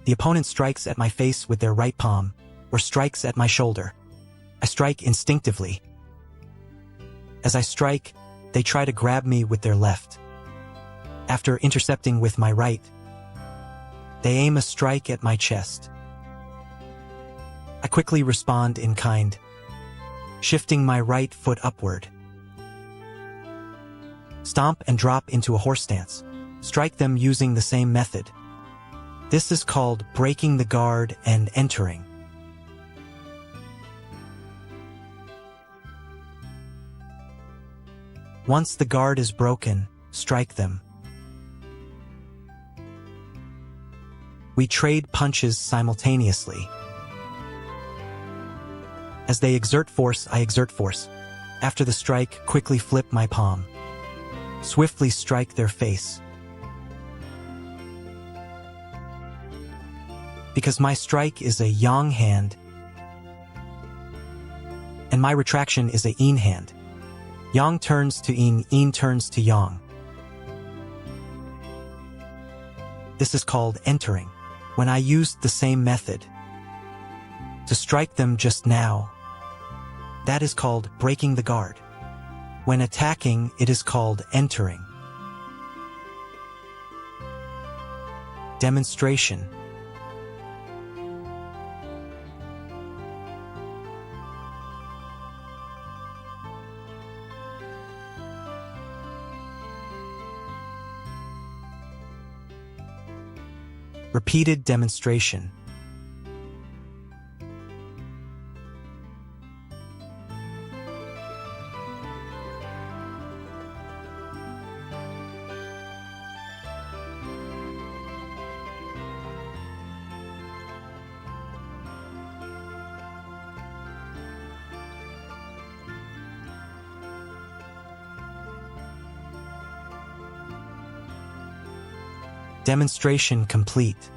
The opponent strikes at my face with their right palm, or strikes at my shoulder. I strike instinctively. As I strike, they try to grab me with their left. After intercepting with my right, they aim a strike at my chest. I quickly respond in kind, shifting my right foot upward. Stomp and drop into a horse stance. Strike them using the same method. This is called breaking the guard and entering. Once the guard is broken, strike them. We trade punches simultaneously. As they exert force, I exert force. After the strike, quickly flip my palm. Swiftly strike their face. Because my strike is a yang hand, and my retraction is a yin hand. Yang turns to yin, yin turns to yang. This is called entering. When I used the same method to strike them just now, that is called breaking the guard. When attacking, it is called entering. Demonstration. Repeated demonstration. Demonstration complete.